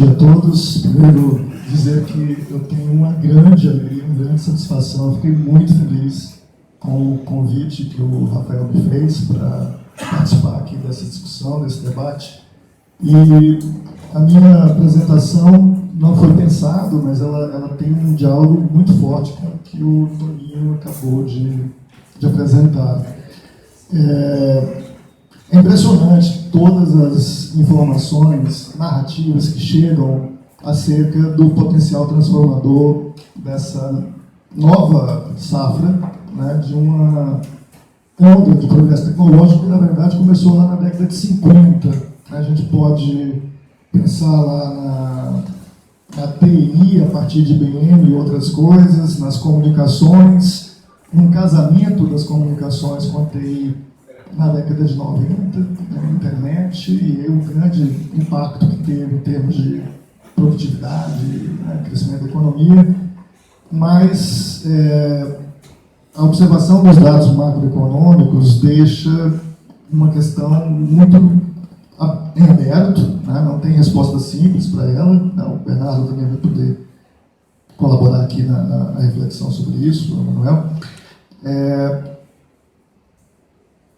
dia a todos. Primeiro, dizer que eu tenho uma grande alegria, uma grande satisfação. Eu fiquei muito feliz com o convite que o Rafael me fez para participar aqui dessa discussão, desse debate. E a minha apresentação não foi pensado, mas ela tem um diálogo muito forte com o que o Toninho acabou de apresentar. É impressionante todas as informações, narrativas que chegam acerca do potencial transformador dessa nova safra, né, de uma onda de progresso tecnológico que, na verdade, começou lá na década de 50. A gente pode pensar lá na TI, a partir de IBM e outras coisas, nas comunicações, no casamento das comunicações com a TI na década de 90, na internet, e o grande impacto que teve em termos de produtividade, né, crescimento da economia. Mas a observação dos dados macroeconômicos deixa uma questão muito em aberto, né, não tem resposta simples para ela. O Bernardo também vai poder colaborar aqui na reflexão sobre isso, o Manuel.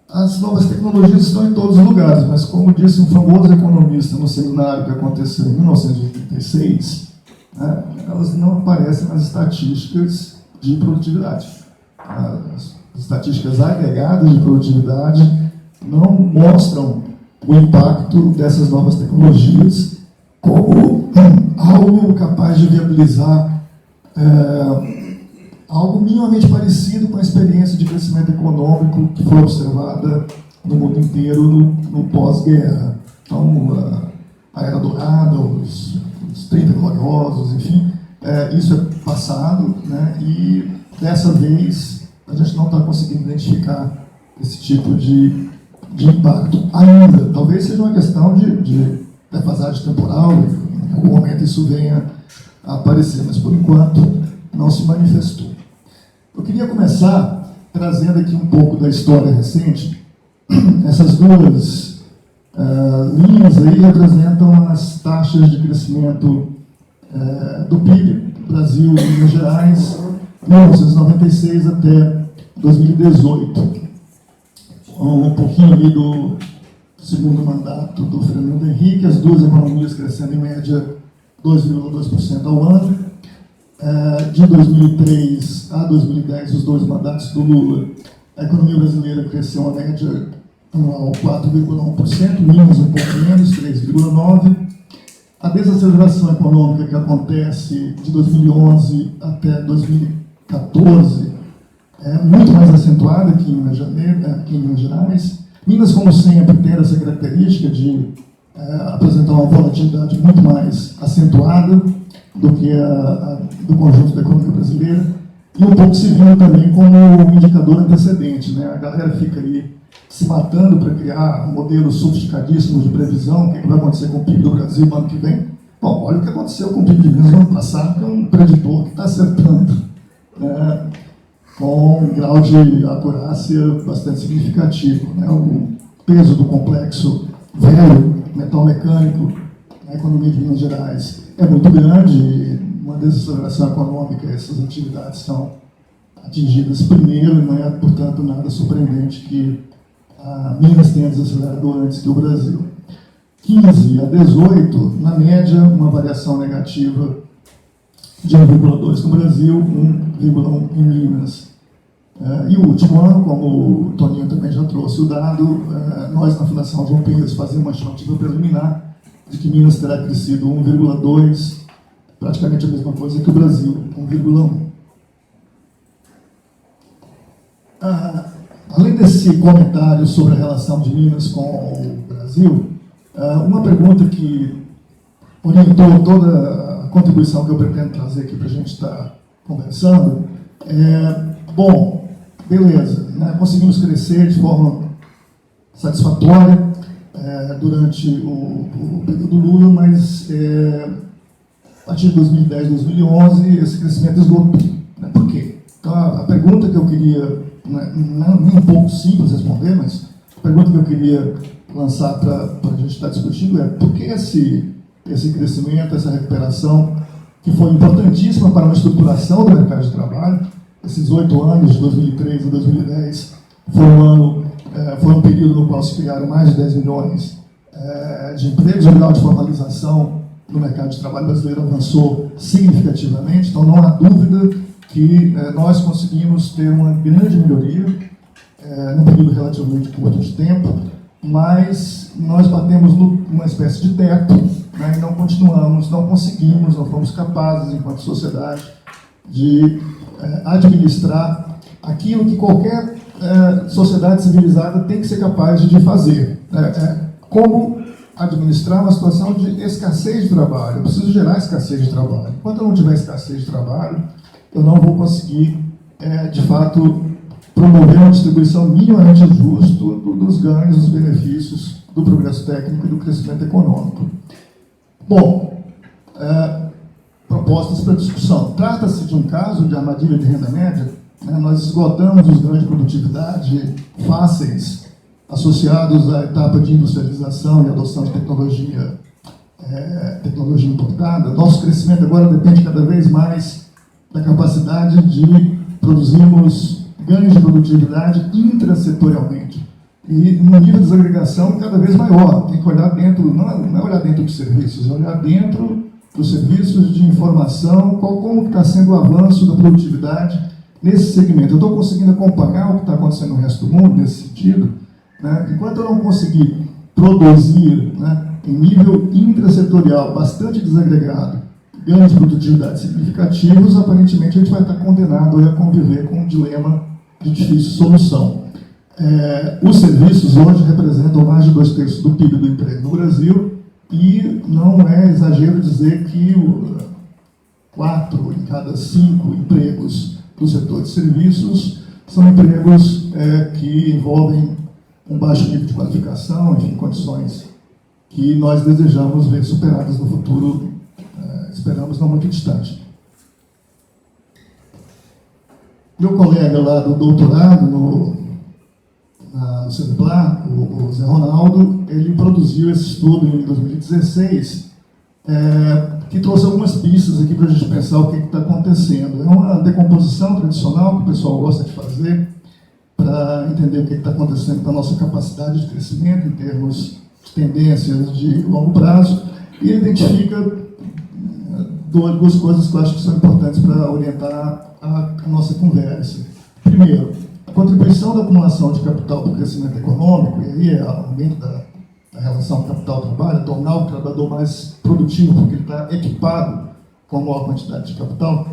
As novas tecnologias estão em todos os lugares, mas, como disse um famoso economista no seminário que aconteceu em 1986, né, elas não aparecem nas estatísticas de produtividade. As estatísticas agregadas de produtividade não mostram o impacto dessas novas tecnologias como algo capaz de viabilizar algo minimamente parecido com a experiência de crescimento econômico que foi observada no mundo inteiro no pós-guerra. Então, a Era Dourada, os 30 gloriosos, enfim, isso é passado, né, e dessa vez a gente não está conseguindo identificar esse tipo de impacto ainda. Talvez seja uma questão de defasagem temporal, e em algum momento isso venha a aparecer, mas por enquanto não se manifestou. Eu queria começar trazendo aqui um pouco da história recente. Essas duas linhas aí representam as taxas de crescimento do PIB, Brasil e Minas Gerais, 1996 até 2018. Um pouquinho ali do segundo mandato do Fernando Henrique, as duas economias crescendo em média 2,2% ao ano. De 2003 a 2010, os dois mandatos do Lula, a economia brasileira cresceu uma média anual 4,1%, Minas um pouco menos, 3,9%. A desaceleração econômica que acontece de 2011 até 2014 é muito mais acentuada aqui em Minas Gerais. Minas, como sempre, tem essa característica de apresentar uma volatilidade muito mais acentuada do que do conjunto da economia brasileira, e um pouco se viu também como um indicador antecedente, né? A galera fica aí se matando para criar modelos sofisticadíssimos de previsão, o que vai acontecer com o PIB do Brasil no ano que vem. Bom, olha o que aconteceu com o PIB de Minas no ano passado, que é um preditor que está acertando, né, com um grau de acurácia bastante significativo, né? O peso do complexo velho, metal mecânico, na economia de Minas Gerais é muito grande. Uma desaceleração econômica, essas atividades são atingidas primeiro, e não é, portanto, nada surpreendente que a Minas tenha desacelerado antes que o Brasil. 15 a 18, na média, uma variação negativa de 1,2 no Brasil, 1,1 em Minas. E o último ano, como o Toninho também já trouxe o dado, nós na Fundação João Pinheiros fazemos uma estimativa preliminar de que Minas terá crescido 1,2, praticamente a mesma coisa que o Brasil, 1,1. Além desse comentário sobre a relação de Minas com o Brasil, uma pergunta que orientou toda a contribuição que eu pretendo trazer aqui para a gente estar conversando bom, beleza, né? Conseguimos crescer de forma satisfatória durante o período Lula, mas a partir de 2010, 2011, esse crescimento esgotou. Né? Por quê? Então, a pergunta que eu queria, não é nem um pouco simples responder, mas a pergunta que eu queria lançar para a gente estar discutindo é: por que esse esse crescimento, essa recuperação, que foi importantíssima para uma estruturação do mercado de trabalho. Esses 8 anos, de 2003 a 2010, foi um período no qual se criaram mais de 10 milhões de empregos. O grau de formalização no mercado de trabalho brasileiro avançou significativamente, então não há dúvida que nós conseguimos ter uma grande melhoria num período relativamente curto de tempo, mas nós batemos numa espécie de teto, né, e não continuamos, não conseguimos, não fomos capazes, enquanto sociedade, de administrar aquilo que qualquer sociedade civilizada tem que ser capaz de fazer. Como administrar uma situação de escassez de trabalho. Eu preciso gerar escassez de trabalho. Enquanto eu não tiver escassez de trabalho, eu não vou conseguir, de fato, promover uma distribuição minimamente justa dos ganhos, dos benefícios, do progresso técnico e do crescimento econômico. Bom, propostas para discussão. Trata-se de um caso de armadilha de renda média. Nós esgotamos os ganhos de produtividade fáceis associados à etapa de industrialização e adoção de tecnologia importada. Nosso crescimento agora depende cada vez mais da capacidade de produzirmos ganhos de produtividade intrasetorialmente. E no nível de desagregação cada vez maior. Tem que olhar dentro, não é olhar dentro dos serviços, é olhar dentro dos serviços de informação, como está sendo o avanço da produtividade nesse segmento. Eu estou conseguindo acompanhar o que está acontecendo no resto do mundo nesse sentido, né? Enquanto eu não conseguir produzir, né, em nível intrasetorial bastante desagregado ganhos de produtividade significativos, aparentemente a gente vai estar condenado a conviver com um dilema de difícil solução. Os serviços hoje representam mais de 2/3 do PIB do emprego no Brasil e não é exagero dizer que 4 em cada 5 empregos do setor de serviços são empregos que envolvem um baixo nível de qualificação, enfim, condições que nós desejamos ver superadas no futuro, esperamos não muito distante. Meu colega lá do doutorado no CENPLAR, o Zé Ronaldo, ele produziu esse estudo em 2016, que trouxe algumas pistas aqui para a gente pensar o que está acontecendo. É uma decomposição tradicional que o pessoal gosta de fazer para entender o que está acontecendo com a nossa capacidade de crescimento em termos de tendências de longo prazo, e ele identifica duas coisas que eu acho que são importantes para orientar a nossa conversa. Primeiro, a contribuição da acumulação de capital para o crescimento econômico, e aí é o aumento da relação capital-trabalho, tornar o trabalhador mais produtivo, porque ele está equipado com a maior quantidade de capital,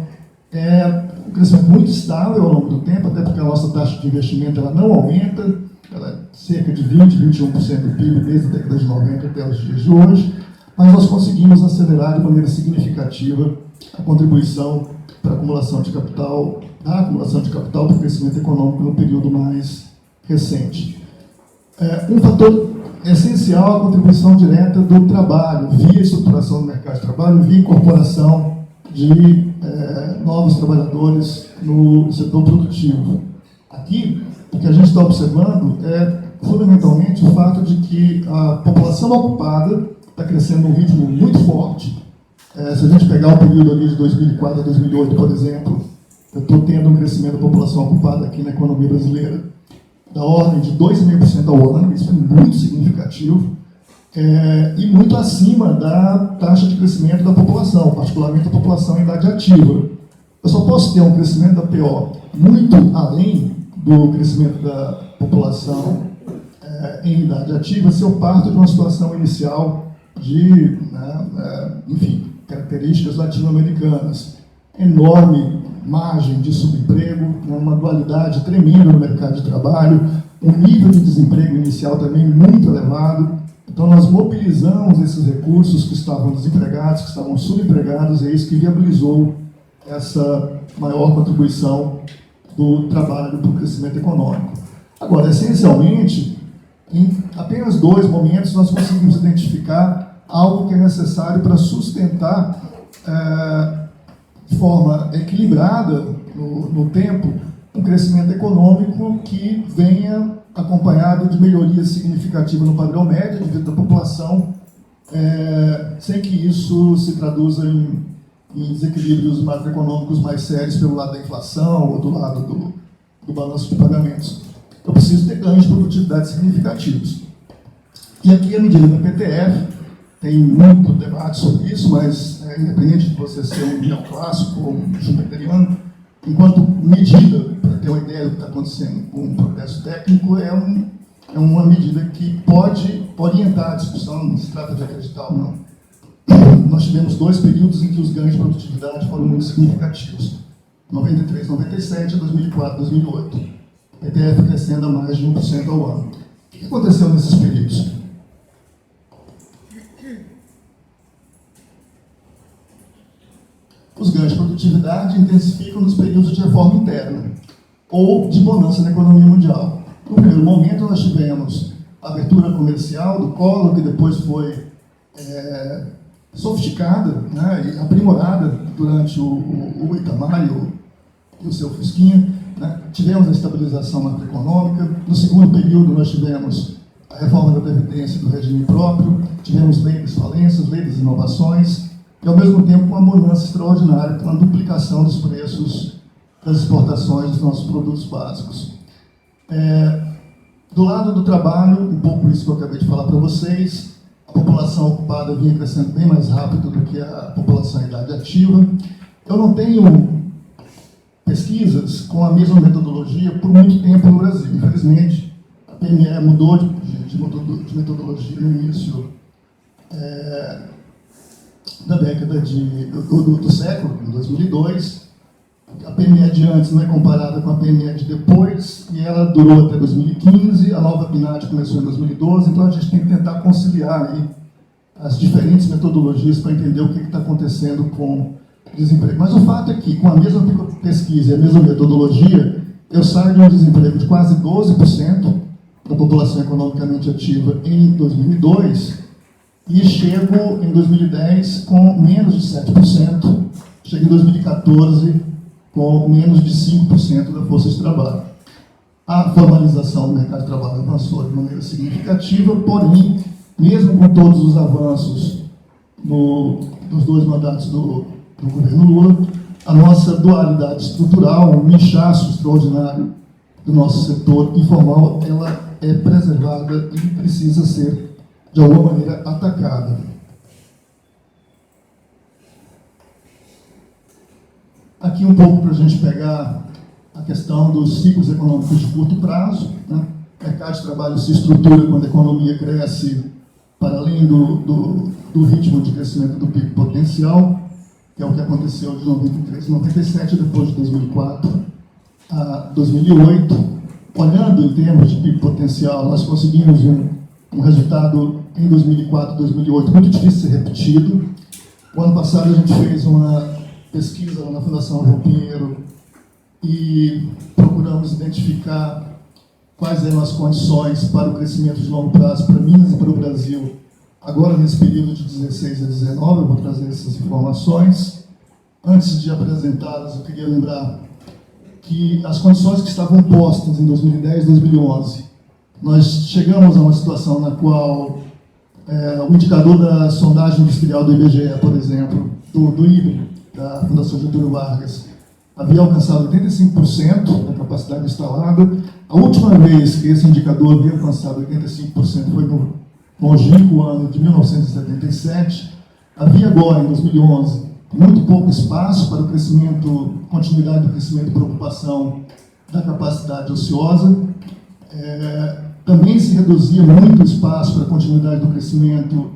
um crescimento muito estável ao longo do tempo, até porque a nossa taxa de investimento ela não aumenta, ela é cerca de 20, 21% do PIB desde a década de 90 até os dias de hoje, mas nós conseguimos acelerar de maneira significativa a contribuição para a acumulação de capital, para o crescimento econômico no período mais recente. Um fator essencial é a contribuição direta do trabalho, via estruturação do mercado de trabalho, via incorporação de novos trabalhadores no setor produtivo. Aqui, o que a gente está observando é, fundamentalmente, o fato de que a população ocupada está crescendo num ritmo muito forte. Se a gente pegar o período ali de 2004 a 2008, por exemplo, eu estou tendo um crescimento da população ocupada aqui na economia brasileira da ordem de 2,5% ao ano, isso é muito significativo, e muito acima da taxa de crescimento da população, particularmente a população em idade ativa. Eu só posso ter um crescimento da PO muito além do crescimento da população em idade ativa se eu parto de uma situação inicial de, enfim, características latino-americanas, enorme margem de subemprego, uma dualidade tremenda no mercado de trabalho, um nível de desemprego inicial também muito elevado. Então, nós mobilizamos esses recursos que estavam desempregados, que estavam subempregados, e é isso que viabilizou essa maior contribuição do trabalho para o crescimento econômico. Agora, essencialmente, em apenas 2 momentos, nós conseguimos identificar algo que é necessário para sustentar de forma equilibrada no tempo um crescimento econômico que venha acompanhado de melhoria significativa no padrão médio, devido à população sem que isso se traduza em desequilíbrios macroeconômicos mais sérios pelo lado da inflação ou do lado do balanço de pagamentos. Eu preciso ter ganhos de produtividade significativos. E aqui a medida da PTF, tem muito debate sobre isso, mas independente de você ser um neoclássico ou um schumpeteriano, enquanto medida, para ter uma ideia do que está acontecendo com o progresso técnico, é uma medida que pode orientar a discussão, não se trata de acreditar ou não. Nós tivemos 2 períodos em que os ganhos de produtividade foram muito significativos. 93, 97, 2004, 2008. PTF crescendo a mais de 1% ao ano. O que aconteceu nesses períodos? Os ganhos de produtividade intensificam nos períodos de reforma interna ou de bonança na economia mundial. No primeiro momento, nós tivemos a abertura comercial do Collor, que depois foi sofisticada, né, e aprimorada durante o Itamar e o seu Fusquinha. Né. Tivemos a estabilização macroeconômica. No segundo período, nós tivemos a reforma da Previdência do regime próprio, tivemos lei das falências, lei das inovações, e, ao mesmo tempo, uma bonança extraordinária com a duplicação dos preços das exportações dos nossos produtos básicos. Do lado do trabalho, um pouco isso que eu acabei de falar para vocês, a população ocupada vinha crescendo bem mais rápido do que a população em idade ativa. Eu não tenho pesquisas com a mesma metodologia por muito tempo no Brasil. Infelizmente, a PME mudou de metodologia no início da década do século, em 2002. A PME de antes não é comparada com a PME de depois, e ela durou até 2015, a nova PNAD começou em 2012, então a gente tem que tentar conciliar aí as diferentes metodologias para entender o que está acontecendo com o desemprego. Mas o fato é que, com a mesma pesquisa e a mesma metodologia, eu saio de um desemprego de quase 12% da população economicamente ativa em 2002, e chego em 2010 com menos de 7%, chego em 2014 com menos de 5% da força de trabalho. A formalização do mercado de trabalho avançou de maneira significativa, porém, mesmo com todos os avanços nos 2 mandatos do governo Lula, a nossa dualidade estrutural, um inchaço extraordinário do nosso setor informal, ela é preservada e precisa ser de alguma maneira atacada. Aqui um pouco para a gente pegar a questão dos ciclos econômicos de curto prazo. Né? O mercado de trabalho se estrutura quando a economia cresce para além do ritmo de crescimento do PIB potencial, que é o que aconteceu de 93 a 97, depois de 2004 a 2008. Olhando em termos de PIB potencial, nós conseguimos um resultado em 2004 e 2008 muito difícil de ser repetido. O ano passado a gente fez uma pesquisa na Fundação João Pinheiro e procuramos identificar quais eram as condições para o crescimento de longo prazo para Minas e para o Brasil, agora nesse período de 16 a 19, eu vou trazer essas informações. Antes de apresentá-las, eu queria lembrar que as condições que estavam postas em 2010 e 2011, nós chegamos a uma situação na qual o indicador da sondagem industrial do IBGE, por exemplo, do IBRE, da Fundação Getúlio Vargas, havia alcançado 85% da capacidade instalada. A última vez que esse indicador havia alcançado 85% foi no longínquo ano de 1977. Havia agora, em 2011, muito pouco espaço para o crescimento, continuidade do crescimento por ocupação da capacidade ociosa. Também se reduzia muito o espaço para a continuidade do crescimento,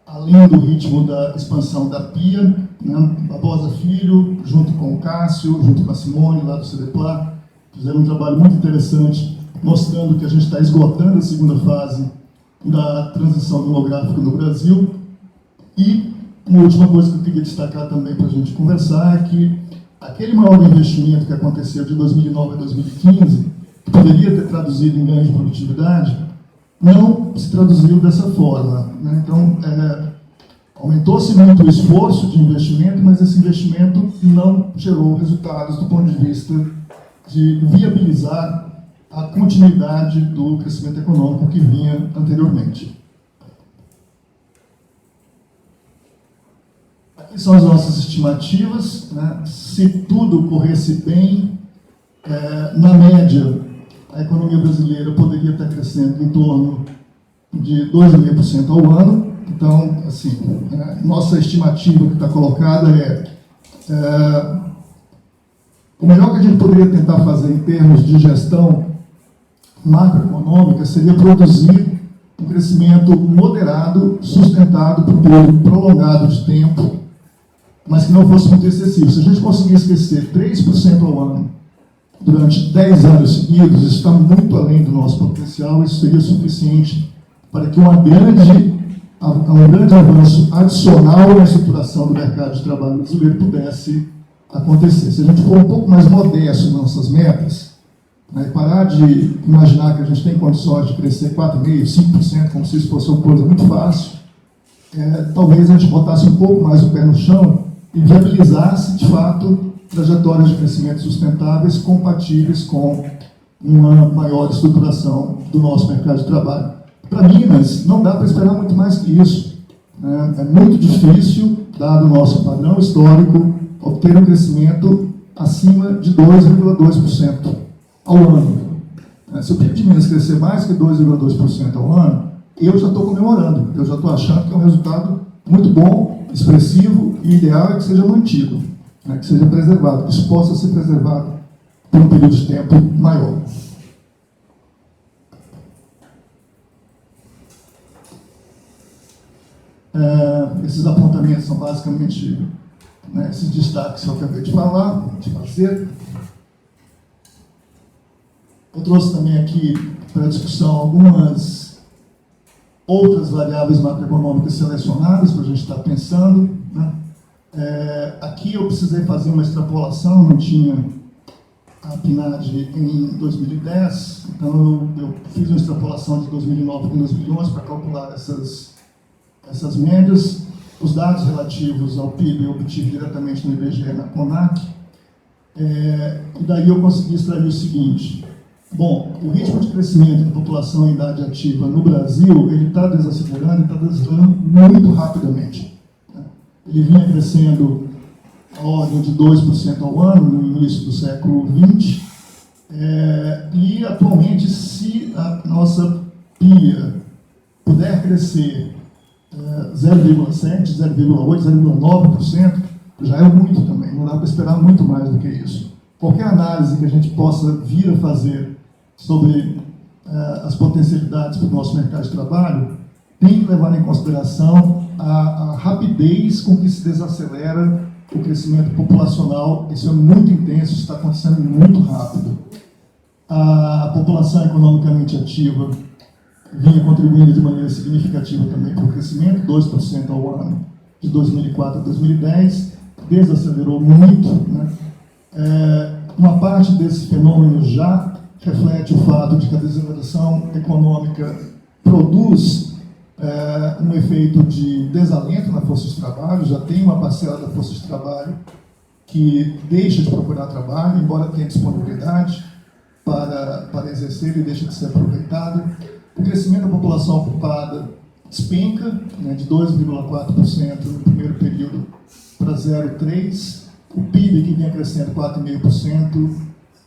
além do ritmo da expansão da PIA, né? Barbosa Filho, junto com o Cássio, junto com a Simone, lá do CDPLA, fizeram um trabalho muito interessante, mostrando que a gente está esgotando a segunda fase da transição demográfica no Brasil. E uma última coisa que eu queria destacar também para a gente conversar é que aquele maior investimento que aconteceu de 2009 a 2015, que poderia ter traduzido em ganho de produtividade, não se traduziu dessa forma. Né? Então, aumentou-se muito o esforço de investimento, mas esse investimento não gerou resultados do ponto de vista de viabilizar a continuidade do crescimento econômico que vinha anteriormente. Aqui são as nossas estimativas, né? Se tudo corresse bem, na média, a economia brasileira poderia estar crescendo em torno de 2,5% ao ano. Então, assim, nossa estimativa que está colocada o melhor que a gente poderia tentar fazer em termos de gestão macroeconômica seria produzir um crescimento moderado, sustentado por um período prolongado de tempo, mas que não fosse muito excessivo. Se a gente conseguisse crescer 3% ao ano durante 10 anos seguidos, isso está muito além do nosso potencial, isso seria suficiente para que um grande avanço adicional na estruturação do mercado de trabalho brasileiro pudesse acontecer. Se a gente for um pouco mais modesto nas nossas metas, né, parar de imaginar que a gente tem condições de crescer 4,5%, 5%, como se isso fosse uma coisa muito fácil, talvez a gente botasse um pouco mais o pé no chão e viabilizasse, de fato, trajetórias de crescimento sustentáveis compatíveis com uma maior estruturação do nosso mercado de trabalho. Para Minas, não dá para esperar muito mais que isso, né? É muito difícil, dado o nosso padrão histórico, obter um crescimento acima de 2,2% ao ano. Se o PIB de Minas crescer mais que 2,2% ao ano, eu já estou comemorando, eu já estou achando que é um resultado muito bom, expressivo, e o ideal é que seja mantido, né, que seja preservado, que isso possa ser preservado por um período de tempo maior. Esses apontamentos são basicamente, né, esses destaques que eu acabei de falar, de fazer. Eu trouxe também aqui para a discussão algumas outras variáveis macroeconômicas selecionadas para a gente estar pensando, né? Aqui eu precisei fazer uma extrapolação, não tinha a PNAD em 2010, então eu fiz uma extrapolação de 2009 para 2011 para calcular essas médias. Os dados relativos ao PIB eu obtive diretamente no IBGE, na CONAC, e daí eu consegui extrair o seguinte. Bom, o ritmo de crescimento da população em idade ativa no Brasil, ele está desacelerando, está desacelerando muito rapidamente. Ele vinha crescendo a ordem de 2% ao ano no início do século XX, e atualmente, se a nossa PIA puder crescer 0,7%, 0,8%, 0,9%, já é muito também, não dá para esperar muito mais do que isso. Qualquer análise que a gente possa vir a fazer sobre as potencialidades para o nosso mercado de trabalho tem que levar em consideração a rapidez com que se desacelera o crescimento populacional. Isso é muito intenso, está acontecendo muito rápido. A população economicamente ativa vinha contribuindo de maneira significativa também para o crescimento, 2% ao ano, de 2004 a 2010, desacelerou muito, né? Uma parte desse fenômeno já reflete o fato de que a desaceleração econômica produz um efeito de desalento na força de trabalho. Já tem uma parcela da força de trabalho que deixa de procurar trabalho, embora tenha disponibilidade para exercer e deixa de ser aproveitado. O crescimento da população ocupada despenca, né, de 2,4% no primeiro período para 0,3%. O PIB, que vinha crescendo 4,5%,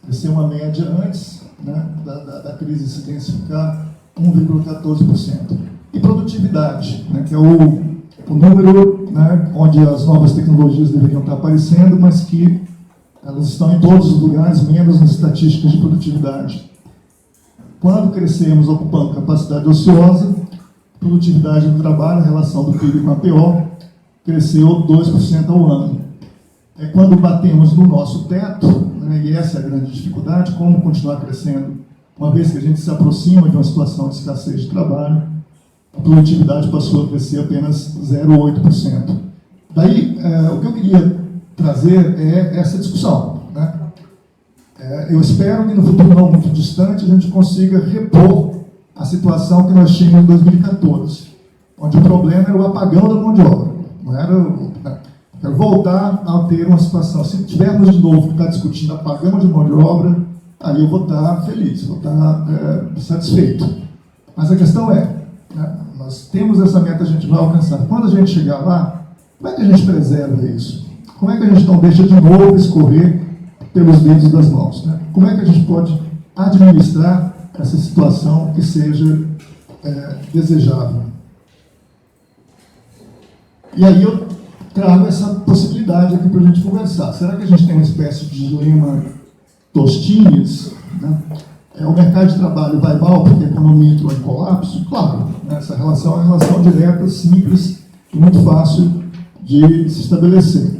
cresceu uma média antes, né, da crise se intensificar, 1,14%. E produtividade, né, que é o número, né, onde as novas tecnologias deveriam estar aparecendo, mas que elas estão em todos os lugares, menos nas estatísticas de produtividade. Quando crescemos ocupando capacidade ociosa, produtividade do trabalho, a relação do PIB com a PO, cresceu 2% ao ano. Quando batemos no nosso teto, né, e essa é a grande dificuldade, como continuar crescendo, uma vez que a gente se aproxima de uma situação de escassez de trabalho, a produtividade passou a crescer apenas 0,8%. Daí, o que eu queria trazer é essa discussão, né? Eu espero que no futuro não muito distante a gente consiga repor a situação que nós tínhamos em 2014, onde o problema era o apagão da mão de obra, não era quero voltar a ter uma situação. Se tivermos de novo que está discutindo apagão de mão de obra, aí eu vou estar feliz, vou estar satisfeito. Mas a questão é, né, nós temos essa meta, a gente vai alcançar. Quando a gente chegar lá, Como é que a gente preserva isso? Como é que a gente não deixa de novo escorrer pelos dedos das mãos? Né? Como é que a gente pode administrar essa situação que seja desejável? E aí eu trago essa possibilidade aqui para a gente conversar. Será que a gente tem uma espécie de dilema Tostines? Né? O mercado de trabalho vai mal porque a economia entrou em colapso? Claro, né? Essa relação é uma relação direta, simples e muito fácil de se estabelecer.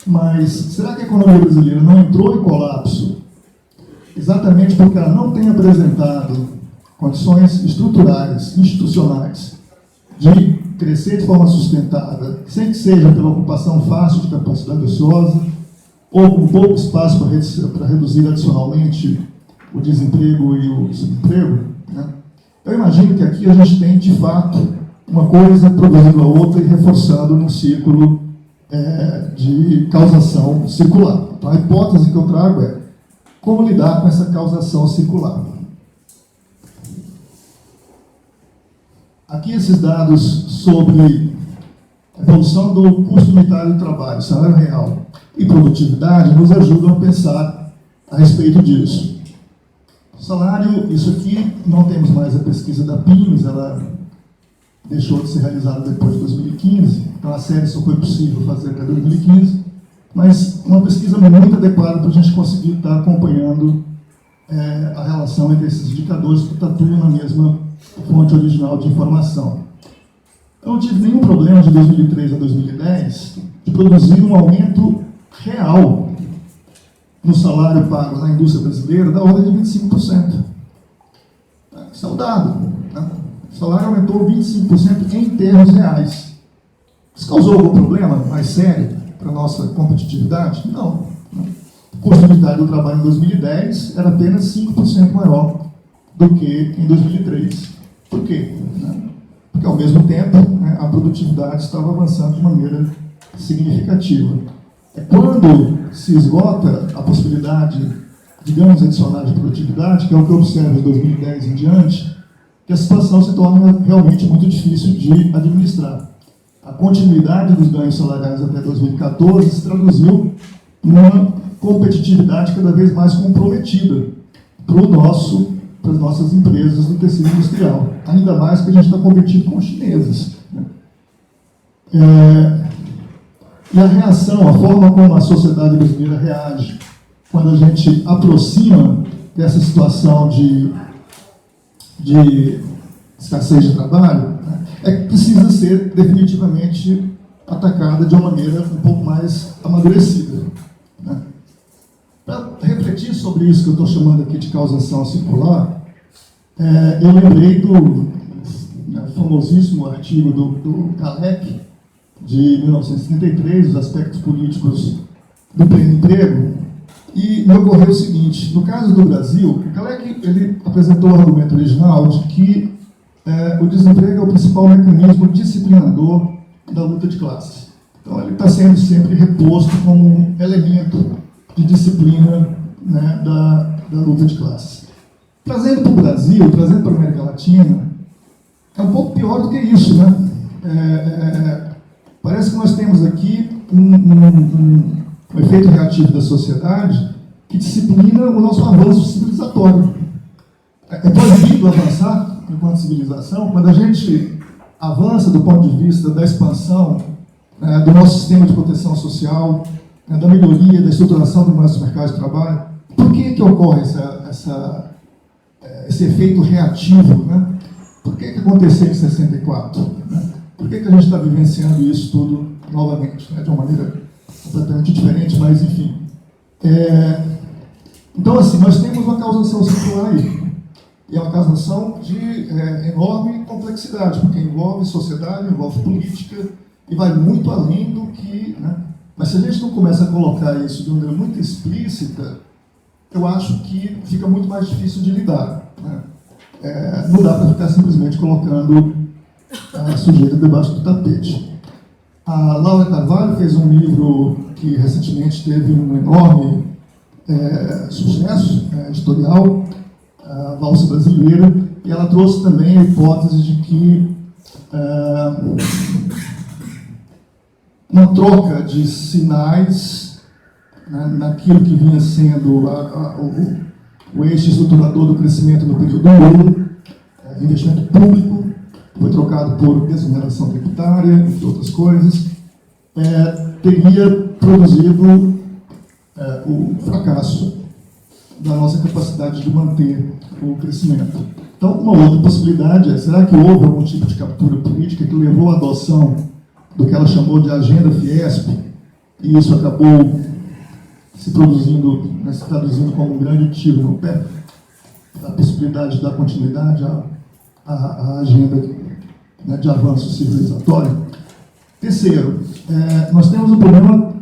Mas será que a economia brasileira não entrou em colapso exatamente porque ela não tem apresentado condições estruturais, institucionais, de crescer de forma sustentada, sem que seja pela ocupação fácil de capacidade ociosa, ou com pouco espaço para reduzir adicionalmente o desemprego e o subemprego? Né? Eu imagino que aqui a gente tem, de fato, uma coisa produzindo a outra e reforçando num círculo de causação circular. Então, a hipótese que eu trago é como lidar com essa causação circular. Aqui esses dados sobre a evolução do custo unitário do trabalho, salário real e produtividade nos ajudam a pensar a respeito disso. Salário, isso aqui, não temos mais a pesquisa da PIMS, ela deixou de ser realizada depois de 2015, então a série só foi possível fazer até 2015, mas uma pesquisa muito adequada para a gente conseguir estar acompanhando a relação entre esses indicadores, que está tudo na mesma fonte original de informação. Eu não tive nenhum problema de 2003 a 2010 de produzir um aumento real no salário pago na indústria brasileira da ordem de 25%. Isso é o dado. Né? O salário aumentou 25% em termos reais. Isso causou algum problema mais sério para a nossa competitividade? Não. O custo unitário do trabalho em 2010 era apenas 5% maior do que em 2003. Por quê? Porque, ao mesmo tempo, a produtividade estava avançando de maneira significativa. É quando se esgota a possibilidade de ganhos adicionais de produtividade, que é o que eu observo de 2010 em diante, que a situação se torna realmente muito difícil de administrar. A continuidade dos ganhos salariais até 2014 se traduziu numa competitividade cada vez mais comprometida para as nossas empresas do tecido industrial. Ainda mais que a gente está competindo com os chineses. E a reação, a forma como a sociedade brasileira reage quando a gente aproxima dessa situação de escassez de trabalho, é que precisa ser definitivamente atacada de uma maneira um pouco mais amadurecida. Para refletir sobre isso que eu estou chamando aqui de causação circular, eu lembrei do famosíssimo artigo do Kalec, de 1933, os aspectos políticos do pleno emprego, e me ocorreu o seguinte: no caso do Brasil, o Kalec ele apresentou o argumento original de que o desemprego é o principal mecanismo disciplinador da luta de classes. Então ele está sendo sempre reposto como um elemento de disciplina, né, da luta de classes. Trazendo para o Brasil, trazendo para a América Latina, é um pouco pior do que isso, né? Parece que nós temos aqui um efeito reativo da sociedade que disciplina o nosso avanço civilizatório. É proibido avançar enquanto civilização quando a gente avança do ponto de vista da expansão do nosso sistema de proteção social, da melhoria, da estruturação do nosso mercado de trabalho. Por que ocorre esse efeito reativo? Né? Por que aconteceu em 64? Né? Por que a gente está vivenciando isso tudo novamente? Né? De uma maneira completamente diferente, mas enfim. Então, assim, nós temos uma causação circular aí. E é uma causação de enorme complexidade, porque envolve sociedade, envolve política, e vai muito além do que... Né? Mas se a gente não começa a colocar isso de uma maneira muito explícita, eu acho que fica muito mais difícil de lidar. Né? Não dá para ficar simplesmente colocando a sujeira debaixo do tapete. A Laura Carvalho fez um livro que recentemente teve um enorme sucesso editorial, a Valsa Brasileira, e ela trouxe também a hipótese de que uma troca de sinais, né, naquilo que vinha sendo o eixo estruturador do crescimento no período do Lula, investimento público, foi trocado por desoneração tributária, entre outras coisas, teria produzido o fracasso da nossa capacidade de manter o crescimento. Então, uma outra possibilidade é, será que houve algum tipo de captura política que levou à adoção do que ela chamou de agenda Fiesp, e isso acabou se produzindo, se traduzindo como um grande tiro no pé, a possibilidade de dar continuidade à agenda, né, de avanço civilizatório. Terceiro, nós temos um problema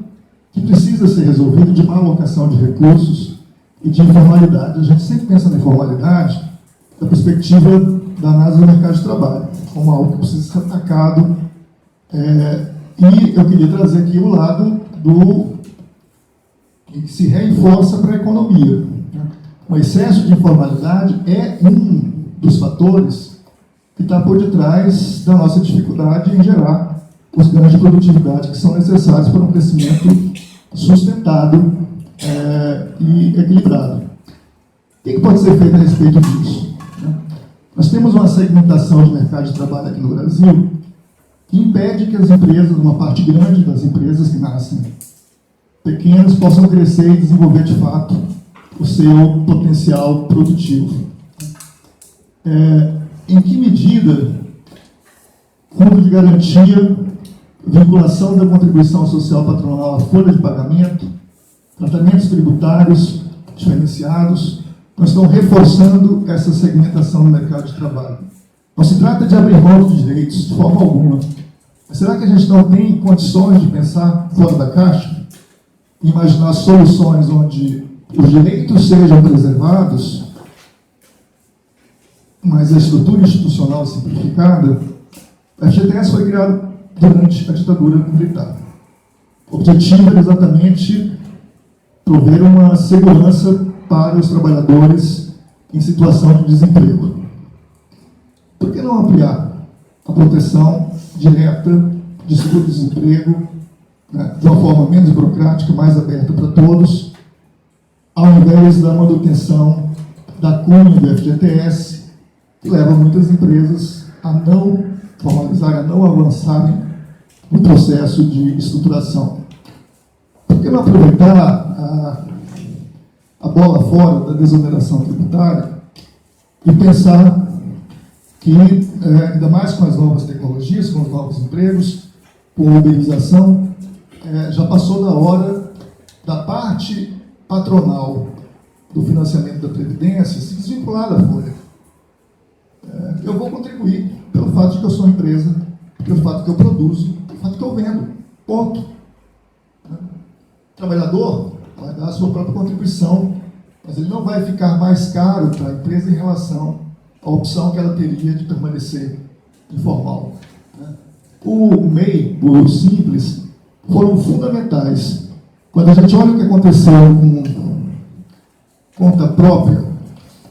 que precisa ser resolvido de má alocação de recursos e de informalidade. A gente sempre pensa na informalidade da perspectiva da análise do mercado de trabalho, como algo que precisa ser atacado. E eu queria trazer aqui o lado que se reforça para a economia. O excesso de informalidade é um dos fatores que está por detrás da nossa dificuldade em gerar os ganhos de produtividade que são necessários para um crescimento sustentado e equilibrado. O que pode ser feito a respeito disso? Nós temos uma segmentação de mercado de trabalho aqui no Brasil que impede que as empresas, uma parte grande das empresas que nascem pequenas, possam crescer e desenvolver de fato o seu potencial produtivo. Em que medida fundo de garantia, vinculação da contribuição social patronal à folha de pagamento, tratamentos tributários diferenciados, nós estamos reforçando essa segmentação no mercado de trabalho. Não se trata de abrir mão de direitos de forma alguma. Mas será que a gente não tem condições de pensar fora da caixa? Imaginar soluções onde os direitos sejam preservados, mas a estrutura institucional simplificada? A FGTS foi criada durante a ditadura militar. O objetivo era exatamente prover uma segurança para os trabalhadores em situação de desemprego. Por que não ampliar a proteção direta de seguro-desemprego, né, de uma forma menos burocrática, mais aberta para todos, ao invés da manutenção da cunha do FGTS, que leva muitas empresas a não formalizarem, a não avançarem no processo de estruturação? Por que não aproveitar a bola fora da desoneração tributária e pensar que, ainda mais com as novas tecnologias, com os novos empregos, com a uberização, já passou da hora da parte patronal do financiamento da Previdência se desvincular da folha. Eu vou contribuir pelo fato de que eu sou uma empresa, pelo fato que eu produzo, pelo fato que eu vendo. Ponto. O trabalhador vai dar a sua própria contribuição, mas ele não vai ficar mais caro para a empresa em relação à opção que ela teria de permanecer informal. O MEI, o Simples, foram fundamentais. Quando a gente olha o que aconteceu com conta própria,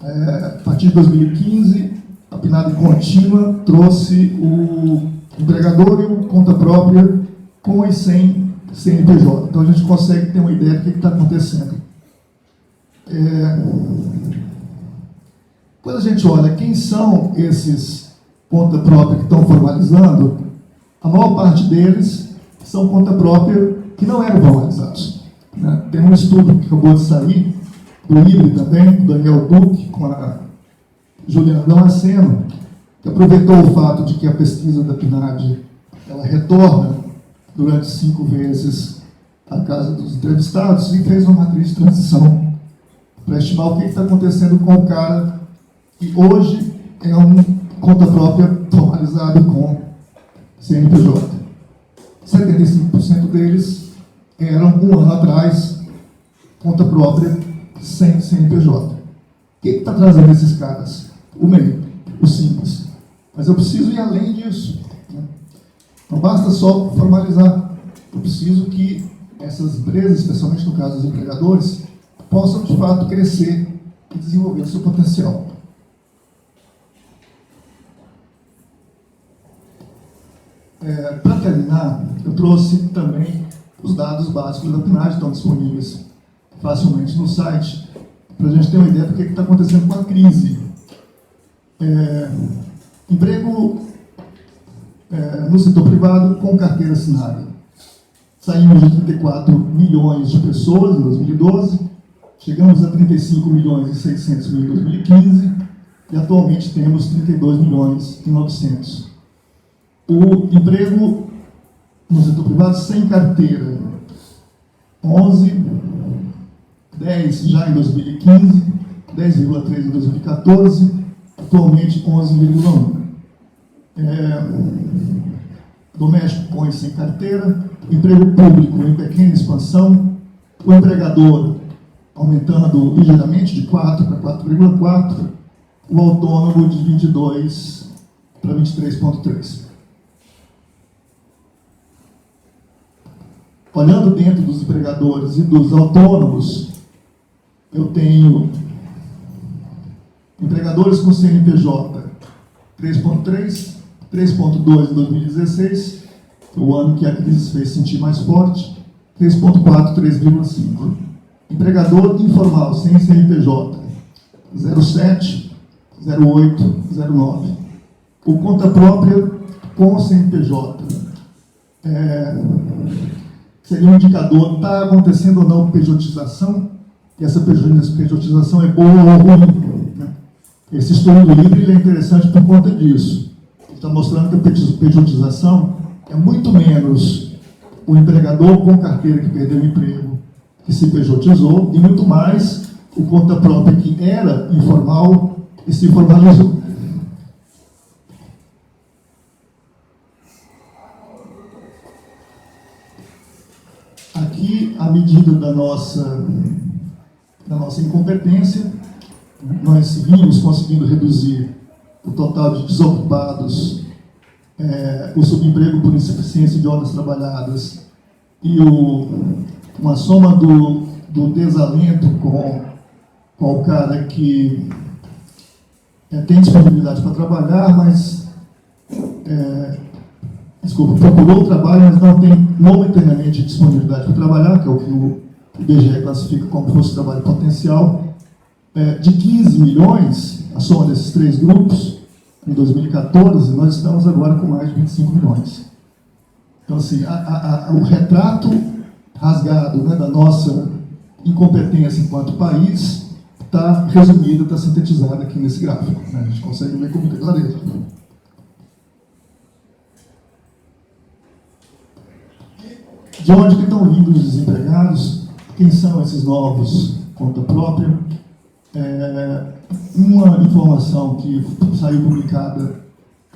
a partir de 2015, a PNAD contínua trouxe o empregador e o conta própria com e sem CNPJ. Então a gente consegue ter uma ideia do que está acontecendo. Quando a gente olha quem são esses conta própria que estão formalizando, a maior parte deles são conta própria que não eram formalizados. Tem um estudo que acabou de sair, do IBRE também, do Daniel Duque, com a Juliana Damasceno, que aproveitou o fato de que a pesquisa da PNAD ela retorna durante 5 vezes à casa dos entrevistados e fez uma matriz de transição para estimar o que está acontecendo com o cara que hoje é um conta própria formalizado com CNPJ. 75% deles eram, um ano atrás, conta própria sem CNPJ. O que está trazendo esses caras? O MEI, o Simples. Mas eu preciso ir além disso. Não basta só formalizar. Eu preciso que essas empresas, especialmente no caso dos empregadores, possam, de fato, crescer e desenvolver o seu potencial. Para terminar, eu trouxe também os dados básicos da PNAD, estão disponíveis facilmente no site, para a gente ter uma ideia do que está acontecendo com a crise. Emprego no setor privado com carteira assinada. Saímos de 34 milhões de pessoas em 2012, chegamos a 35 milhões e 600 mil em 2015 e atualmente temos 32 milhões e 900. O emprego no setor privado sem carteira, 10 já em 2015, 10,3 em 2014, atualmente 11,1. Doméstico põe sem carteira, emprego público em pequena expansão, o empregador aumentando ligeiramente de 4 para 4,4, o autônomo de 22 para 23,3. Olhando dentro dos empregadores e dos autônomos, eu tenho empregadores com CNPJ 3,3, 3,2 em 2016, o ano que a crise fez sentir mais forte, 3,4, 3,5. Empregador informal sem CNPJ 0,7, 0,8, 0,9. O conta própria com CNPJ seria um indicador, está acontecendo ou não pejotização, e essa pejotização é boa ou ruim. Né? Esse estudo livre ele é interessante por conta disso. Ele está mostrando que a pejotização é muito menos o empregador com carteira que perdeu o emprego, que se pejotizou, e muito mais o conta própria que era informal e se formalizou. Aqui, à medida da nossa incompetência, nós vimos conseguindo reduzir o total de desocupados, o subemprego por insuficiência de horas trabalhadas e uma soma do desalento com o cara que tem disponibilidade para trabalhar, mas procurou o trabalho, mas não tem momentaneamente disponibilidade para trabalhar, que é o que o IBGE classifica como fosse trabalho potencial, de 15 milhões, a soma desses três grupos, em 2014, nós estamos agora com mais de 25 milhões. Então, assim, o retrato rasgado, né, da nossa incompetência enquanto país está resumido, está sintetizado aqui nesse gráfico. Né? A gente consegue ver com muita clareza. De onde que estão vindo os desempregados? Quem são esses novos conta própria? Uma informação que saiu publicada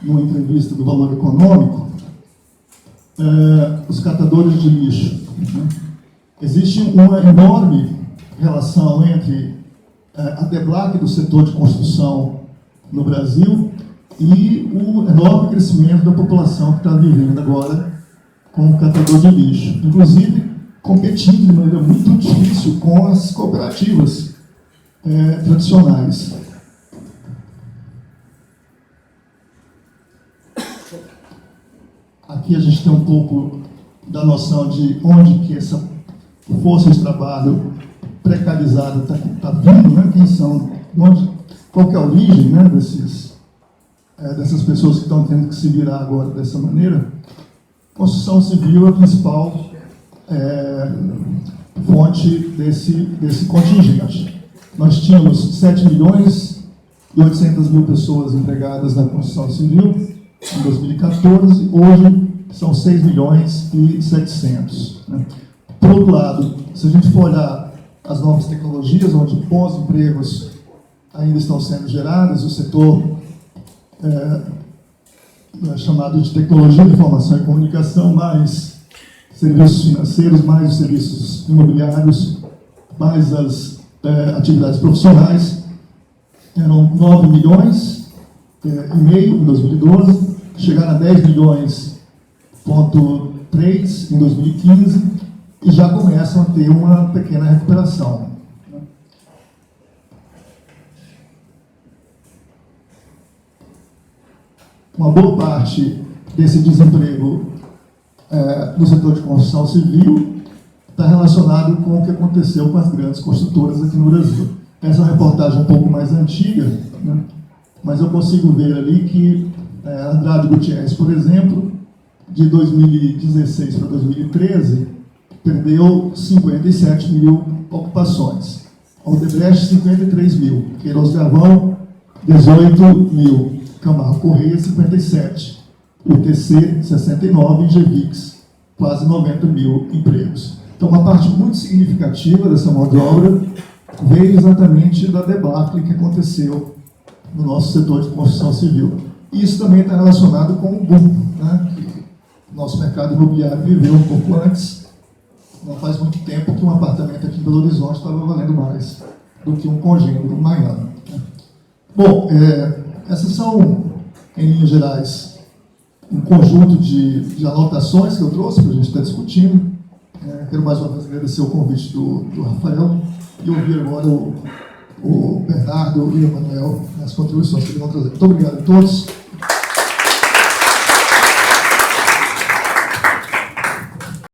numa entrevista do Valor Econômico, os catadores de lixo. Né? Existe uma enorme relação entre a deblaque do setor de construção no Brasil e o enorme crescimento da população que está vivendo agora como catador de lixo. Inclusive, competindo de maneira muito difícil com as cooperativas tradicionais. Aqui a gente tem um pouco da noção de onde que essa força de trabalho precarizada está vindo, né? Quem são, qual que é a origem, né, dessas pessoas que estão tendo que se virar agora dessa maneira. Construção civil é a principal fonte desse contingente. Nós tínhamos 7 milhões e 800 mil pessoas empregadas na construção civil em 2014, hoje são 6 milhões e 700. Né? Por outro lado, se a gente for olhar as novas tecnologias, onde bons empregos ainda estão sendo gerados, o setor chamado de tecnologia de informação e comunicação, mais serviços financeiros, mais os serviços imobiliários, mais as atividades profissionais, eram 9 milhões e meio em 2012, chegaram a 10 milhões, ponto 3 em 2015, e já começam a ter uma pequena recuperação. Uma boa parte desse desemprego no setor de construção civil está relacionado com o que aconteceu com as grandes construtoras aqui no Brasil. Essa é uma reportagem um pouco mais antiga, né? Mas eu consigo ver ali que Andrade Gutierrez, por exemplo, de 2016 para 2013, perdeu 57 mil ocupações. Odebrecht, 53 mil. Queiroz Gavão, 18 mil. Camargo Correia, 57. UTC, 69. E GVIX, quase 90 mil empregos. Então, uma parte muito significativa dessa mão de obra veio exatamente da debacle que aconteceu no nosso setor de construção civil. E isso também está relacionado com o boom, né, que o nosso mercado imobiliário viveu um pouco antes. Não faz muito tempo que um apartamento aqui em Belo Horizonte estava valendo mais do que um congênero em Miami. Bom, essas são, em linhas gerais, um conjunto de anotações que eu trouxe para a gente estar discutindo. Quero mais uma vez agradecer o convite do Rafael e ouvir agora o Bernardo e o Manuel nas contribuições que eles vão trazer. Muito obrigado a todos.